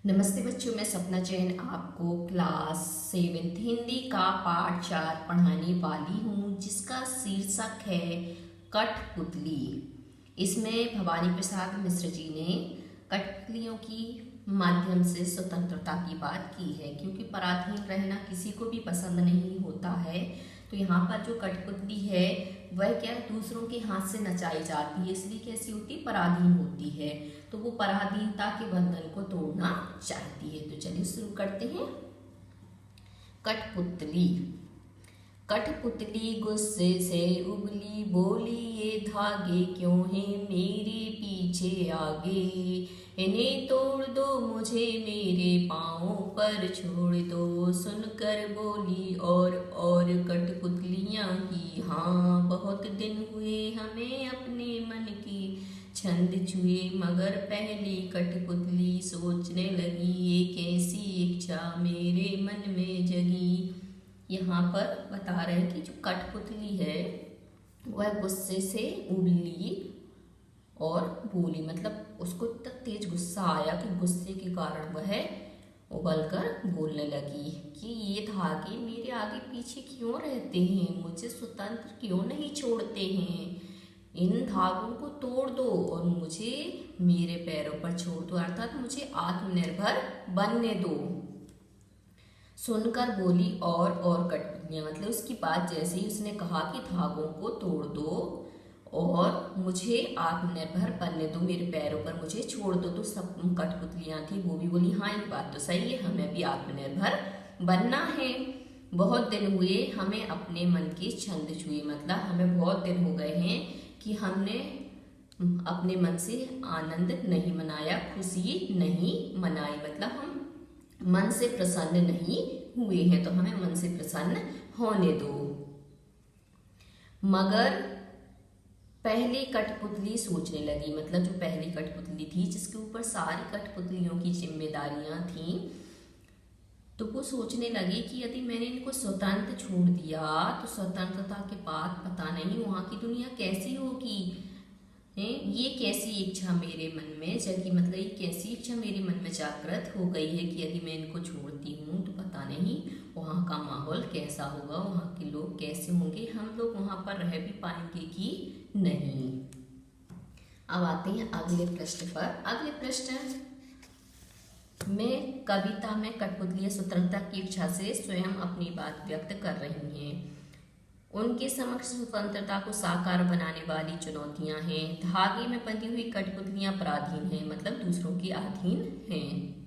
नमस्ते बच्चों, मैं सपना जैन आपको क्लास 7 हिंदी का पाठ 4 पढ़ाने वाली हूँ, जिसका शीर्षक है कठपुतली। इसमें भवानी प्रसाद मिश्र जी ने कठपुतलियों की माध्यम से स्वतंत्रता की बात की है, क्योंकि पराधीन रहना किसी को भी पसंद नहीं होता है। तो यहाँ पर जो कठपुतली है वह क्या दूसरों के हाथ से नचाई जाती है, इसलिए कैसी होती, पराधीन होती है। तो वो पराधीनता के बंधन को तोड़ना चाहती है। तो चलिए शुरू करते हैं। कठपुतली। कठपुतली गुस्से से उबली, बोली ये धागे क्यों हैं मेरे पीछे आगे, इन्हें तोड़ दो मुझे मेरे पाँवों पर छोड़ दो। सुनकर बोली और कठपुतलियाँ की हाँ, बहुत दिन हुए हमें अपने मन की छंद छुए, मगर पहली कठपुतली सोचने लगी ये कैसी इच्छा मेरे मन में जगी। यहाँ पर बता रहे हैं कि जो कठपुतली है वह गुस्से से उबली और बोली, मतलब उसको इतना तेज गुस्सा आया कि गुस्से के कारण वह उबलकर बोलने लगी कि ये धागे मेरे आगे पीछे क्यों रहते हैं, मुझे स्वतंत्र क्यों नहीं छोड़ते हैं, इन धागों को तोड़ दो और मुझे मेरे पैरों पर छोड़ दो, अर्थात मुझे आत्मनिर्भर बनने दो। सुनकर बोली और कठपुतलियाँ, मतलब उसकी बात जैसे ही उसने कहा कि धागों को तोड़ दो और मुझे आत्मनिर्भर बनने दो, मेरे पैरों पर मुझे छोड़ दो, तो सब कठपुतलियाँ थी वो भी बोली हाँ ये बात तो सही है, हमें भी आत्मनिर्भर बनना है। बहुत दिन हुए हमें अपने मन के छंद छुए, मतलब हमें बहुत दिन हो गए हैं कि हमने अपने मन से आनंद नहीं मनाया, खुशी नहीं मनाई, मतलब हम मन से प्रसन्न नहीं हुए हैं, तो हमें मन से प्रसन्न होने दो। मगर पहली कठपुतली सोचने लगी, मतलब जो पहली कठपुतली थी जिसके ऊपर सारी कठपुतलियों की जिम्मेदारियां थीं, तो वो सोचने लगी कि यदि मैंने इनको स्वतंत्र छोड़ दिया तो स्वतंत्रता के बाद पता नहीं वहाँ की दुनिया कैसी होगी। ये कैसी इच्छा मेरे मन में जगी, मतलब ये कैसी इच्छा मेरे मन में जागृत हो गई है कि यदि मैं इनको छोड़ती हूँ तो पता नहीं वहाँ का माहौल कैसा होगा, वहाँ के लोग कैसे होंगे, हम लोग वहाँ पर रह भी पाएंगे कि नहीं। अब आते हैं अगले प्रश्न पर। अगले प्रश्न में कविता में कठपुतलियाँ स्वतंत्रता की इच्छा से स्वयं अपनी बात व्यक्त कर रही हैं। उनके समक्ष स्वतंत्रता को साकार बनाने वाली चुनौतियां हैं। धागे में बंधी हुई कठपुतलियां पराधीन हैं, मतलब दूसरों की अधीन हैं।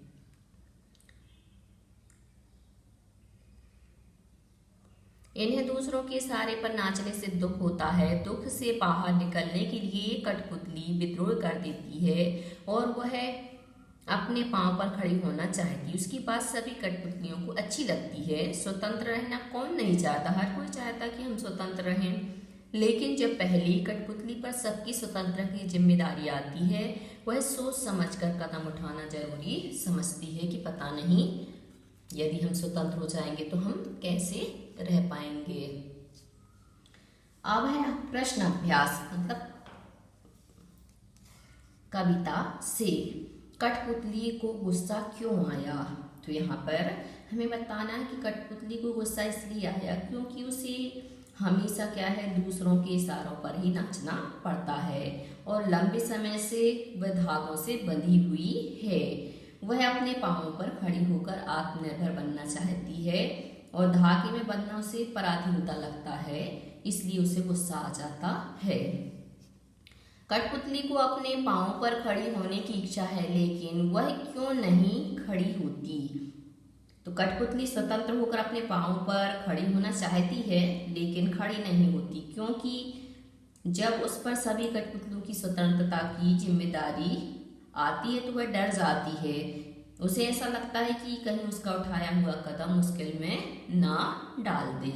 इन्हें दूसरों के इशारे पर नाचने से दुख होता है। दुख से बाहर निकलने के लिए कठपुतली विद्रोह कर देती है और वह अपने पांव पर खड़ी होना चाहती है। उसकी बात सभी कठपुतलियों को अच्छी लगती है। स्वतंत्र रहना कौन नहीं चाहता, हर कोई चाहता कि हम स्वतंत्र रहें। लेकिन जब पहली कठपुतली पर सबकी स्वतंत्रता की जिम्मेदारी आती है, वह सोच समझकर कदम उठाना जरूरी समझती है कि पता नहीं यदि हम स्वतंत्र हो जाएंगे तो हम कैसे रह पाएंगे। अब है प्रश्न अभ्यास, मतलब कविता से कठपुतली को गुस्सा क्यों आया। तो यहाँ पर हमें बताना है कि कठपुतली को गुस्सा इसलिए आया क्योंकि उसे हमेशा क्या है, दूसरों के इशारों पर ही नाचना पड़ता है और लंबे समय से वह धागों से बंधी हुई है। वह अपने पांवों पर खड़ी होकर आत्मनिर्भर बनना चाहती है और धागे में बंधना उसे पराधीनता लगता है, इसलिए उसे गुस्सा आ जाता है। कठपुतली को अपने पांवों पर खड़ी होने की इच्छा है, लेकिन वह क्यों नहीं खड़ी होती। तो कठपुतली स्वतंत्र होकर अपने पांवों पर खड़ी होना चाहती है लेकिन खड़ी नहीं होती, क्योंकि जब उस पर सभी कठपुतलियों की स्वतंत्रता की जिम्मेदारी आती है तो वह डर जाती है। उसे ऐसा लगता है कि कहीं उसका उठाया हुआ कदम मुश्किल में ना डाल दे।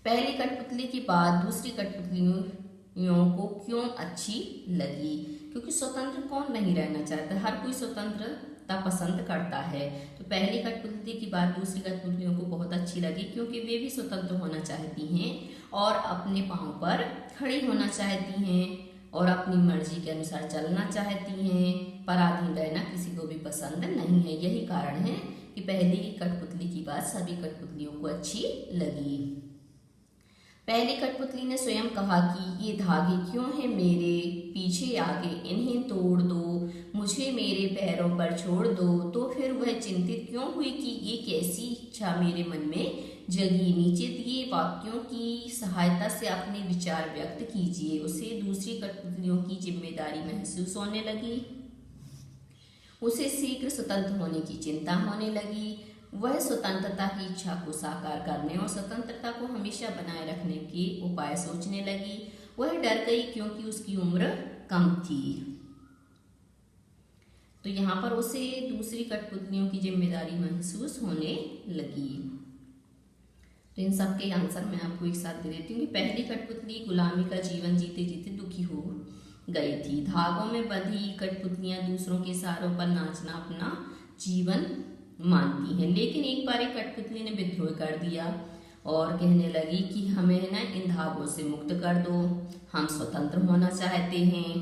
पहली कठपुतली की बात दूसरी कठपुतलियों को क्यों अच्छी लगी, क्योंकि स्वतंत्र कौन नहीं रहना चाहता, हर कोई स्वतंत्रता पसंद करता है। तो पहली कठपुतली की बात दूसरी कठपुतलियों को बहुत अच्छी लगी, क्योंकि वे भी स्वतंत्र होना चाहती हैं और अपने पांव पर खड़ी होना चाहती हैं और अपनी मर्जी के अनुसार चलना चाहती हैं। पराधीन रहना किसी को भी पसंद पसंद नहीं है। यही कारण है कि पहली कठपुतली की बात सभी कठपुतलियों को अच्छी लगी। पहली कठपुतली ने स्वयं कहा कि ये धागे क्यों हैं मेरे पीछे आगे, इन्हें तोड़ दो, मुझे मेरे पैरों पर छोड़ दो। तो फिर वह चिंतित क्यों हुई कि ये कैसी इच्छा मेरे मन में जगी। नीचे दिए वाक्यों की सहायता से अपने विचार व्यक्त कीजिए। उसे दूसरी कठपुतलियों की जिम्मेदारी महसूस होने लगी। उसे शीघ्र स्वतंत्र होने की चिंता होने लगी। वह स्वतंत्रता की इच्छा को साकार करने और स्वतंत्रता को हमेशा बनाए रखने के उपाय सोचने लगी। वह डर गई क्योंकि उसकी उम्र कम थी। तो यहाँ पर उसे दूसरी कठपुतलियों की जिम्मेदारी महसूस होने लगी। तो इन सब के आंसर मैं आपको एक साथ दे देती हूँ कि पहली कठपुतली गुलामी का जीवन जीते जीते दुखी हो गई थी। धागों में बंधी कठपुतलियां दूसरों के सहारों पर नाचना अपना जीवन मानती हैं, लेकिन एक बार एक कठपुतली ने विद्रोह कर दिया और कहने लगी कि हमें ना इन धागों से मुक्त कर दो, हम स्वतंत्र होना चाहते हैं।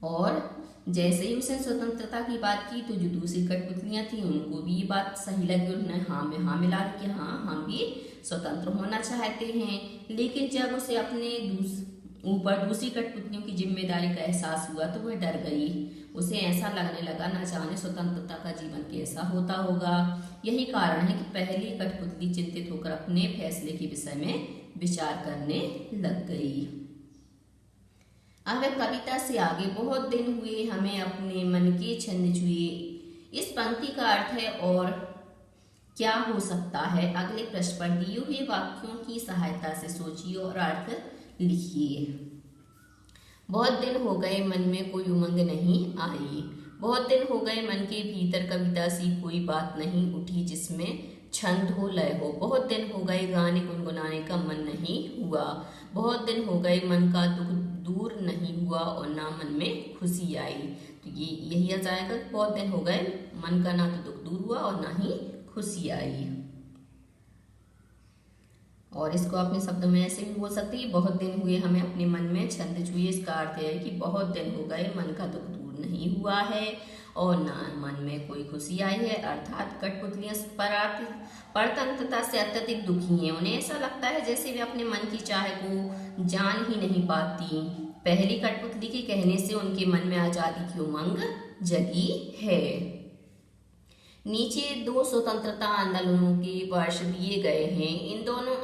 और जैसे ही उसने स्वतंत्रता की बात की तो जो दूसरी कठपुतलियां थी उनको भी ये बात सही लगी। उन्होंने हाँ में हाँ मिला कि हाँ हम भी स्वतंत्र होना चाहते हैं। लेकिन जब उसे अपने ऊपर दूसरी कठपुतलियों की जिम्मेदारी का एहसास हुआ तो वह डर गई। उसे ऐसा लगने लगा न जाने स्वतंत्रता का जीवन कैसा होता होगा। यही कारण है कि पहली कठपुतली चिंतित होकर अपने फैसले के विषय में विचार करने लग गई। अब कविता से आगे बहुत दिन हुए हमें अपने मन के छंद छुए। इस पंक्ति का अर्थ है और क्या हो सकता है। अगले पृष्ठ पर दिए हुए वाक्यों की सहायता से सोचिए और अर्थ लिखिए। बहुत दिन हो गए मन में कोई उमंग नहीं आई। बहुत दिन हो गए मन के भीतर कविता सी कोई बात नहीं उठी जिसमें छंद हो लय हो। बहुत दिन हो गए गाने गुनगुनाने का मन नहीं हुआ। बहुत दिन हो गए मन का दुख दूर नहीं हुआ और ना मन में खुशी आई। तो ये यही आ जाएगा, बहुत दिन हो गए मन का ना तो दुख दूर हुआ और ना ही खुशी आई। और इसको अपने शब्द में ऐसे भी बोल सकते हैं, बहुत दिन हुए हमें अपने मन में छंद छुए। इसका अर्थ है कि बहुत दिन हो गए मन का दुख दूर नहीं हुआ है और ना मन में कोई खुशी आई है। अर्थात कठपुतलियां परतंत्रता से अत्यधिक दुखी हैं। उन्हें ऐसा लगता है जैसे वे अपने मन की चाह को जान ही नहीं पाती। पहली कठपुतली के कहने से उनके मन में आजादी की उमंग जगी है। नीचे दो स्वतंत्रता आंदोलनों के वर्ष दिए गए हैं। इन दोनों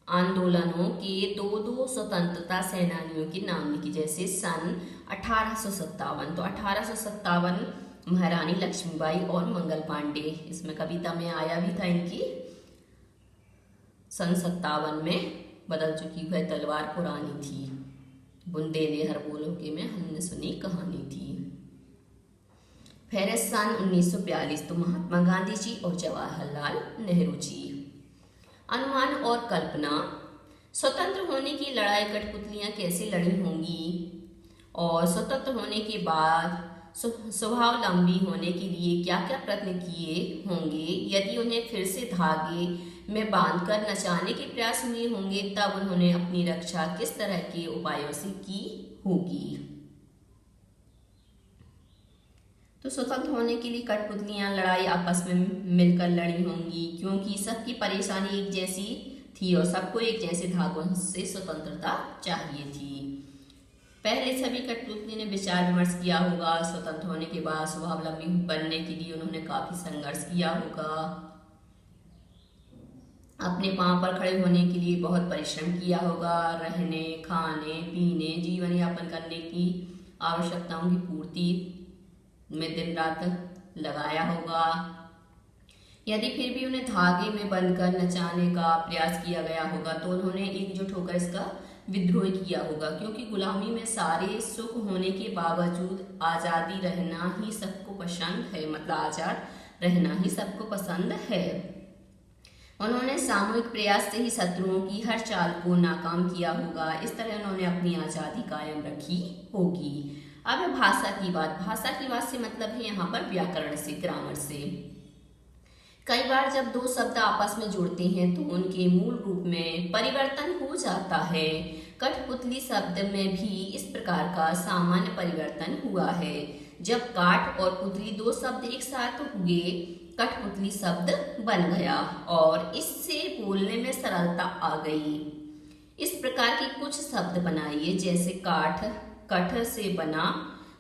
आंदोलनों के दो स्वतंत्रता सेनानियों के नाम लिखिए। जैसे सन 1857, तो 1857 महारानी लक्ष्मीबाई और मंगल पांडे। इसमें कविता में आया भी था इनकी। सन 57 में बदल चुकी वह तलवार पुरानी थी, बुंदेले हर बोलों के में हमने सुनी कहानी थी। फिर सन 1942 तो महात्मा गांधी जी और जवाहरलाल नेहरू जी। अनुमान और कल्पना। स्वतंत्र होने की लड़ाई कठपुतलियां कैसे लड़ी होंगी और स्वतंत्र होने के बाद स्वावलंबी होने के लिए क्या क्या प्रयत्न किए होंगे। यदि उन्हें फिर से धागे में बांधकर नचाने के प्रयास हुए होंगे तब उन्होंने अपनी रक्षा किस तरह के उपायों से की होगी। तो स्वतंत्र होने के लिए कठपुतलियां लड़ाई आपस में मिलकर लड़ी होंगी क्योंकि सबकी परेशानी एक जैसी थी और सबको एक जैसे धागों से स्वतंत्रता चाहिए थी। पहले सभी कठपुतली ने विचार विमर्श किया होगा। स्वतंत्र होने के बाद स्वावलंबी बनने के लिए उन्होंने काफी संघर्ष किया होगा। अपने पांव पर खड़े होने के लिए बहुत परिश्रम किया होगा। रहने, खाने, पीने, जीवन यापन करने की आवश्यकताओं की पूर्ति में दिन रात लगाया होगा। यदि फिर भी उन्हें धागे में बंधकर नचाने का प्रयास किया गया होगा तो उन्होंने एकजुट होकर इसका विद्रोह किया होगा क्योंकि गुलामी में सारे सुख होने के बावजूद आज़ादी रहना ही सबको पसंद है। मतलब आज़ाद रहना ही सबको पसंद है। उन्होंने सामूहिक प्रयास से ही शत्रुओं की हर चाल को नाकाम किया होगा। इस तरह उन्होंने अपनी आज़ादी कायम रखी होगी। अब है भाषा की बात। भाषा की बात से मतलब है यहाँ पर व्याकरण से, ग्रामर से। कई बार जब दो शब्द आपस में जुड़ते हैं तो उनके मूल रूप में परिवर्तन हो जाता है। कठपुतली शब्द में भी इस प्रकार का सामान्य परिवर्तन हुआ है। जब काठ और पुतली दो शब्द एक साथ हुए कठपुतली शब्द बन गया और इससे बोलने में सरलता आ गई। इस प्रकार के कुछ शब्द बनाइए, जैसे काठ, कठ से बना,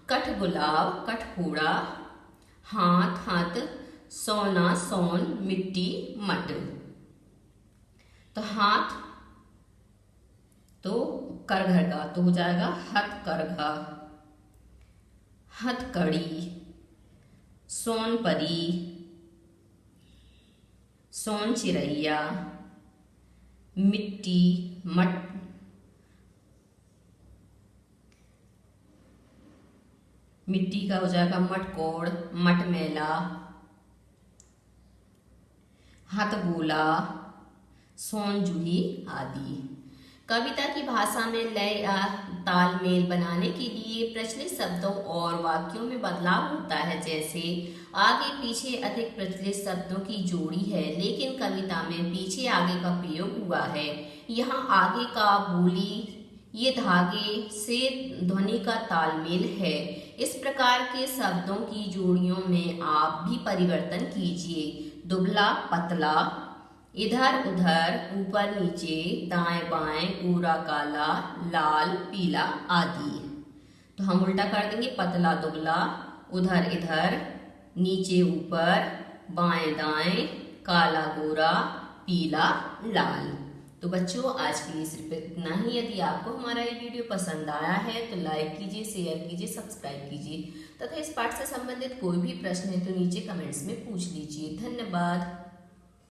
कठ गुलाब, कठफोड़ा, हाथ, हाथ, सोना, सोन, मिट्टी, मट। तो हाथ तो करघर का तो हो जाएगा हथकरघा, हथकड़ी, सोनपरी, सोन चिरैया, मिट्टी, मट, मिट्टी का हो जाएगा मटकोड़, मटमैला, हथगोला, सोनजूही आदि। कविता की भाषा में लय या तालमेल बनाने के लिए प्रचलित शब्दों और वाक्यों में बदलाव होता है। जैसे आगे पीछे अधिक प्रचलित शब्दों की जोड़ी है, लेकिन कविता में पीछे आगे का प्रयोग हुआ है। यहाँ आगे का बोली ये धागे से ध्वनि का तालमेल है। इस प्रकार के शब्दों की जोड़ियों में आप भी परिवर्तन कीजिए। दुबला, पतला, इधर उधर, ऊपर नीचे, दाएं बाएं, गोरा काला, लाल पीला आदि। तो हम उल्टा कर देंगे, पतला दुबला, उधर इधर, नीचे ऊपर, बाएं दाएं, काला गोरा, पीला लाल। तो बच्चों आज के लिए सिर्फ इतना ही। यदि आपको हमारा ये वीडियो पसंद आया है तो लाइक कीजिए, शेयर कीजिए, सब्सक्राइब कीजिए तथा इस पाठ से संबंधित कोई भी प्रश्न है तो नीचे कमेंट्स में पूछ लीजिए। धन्यवाद।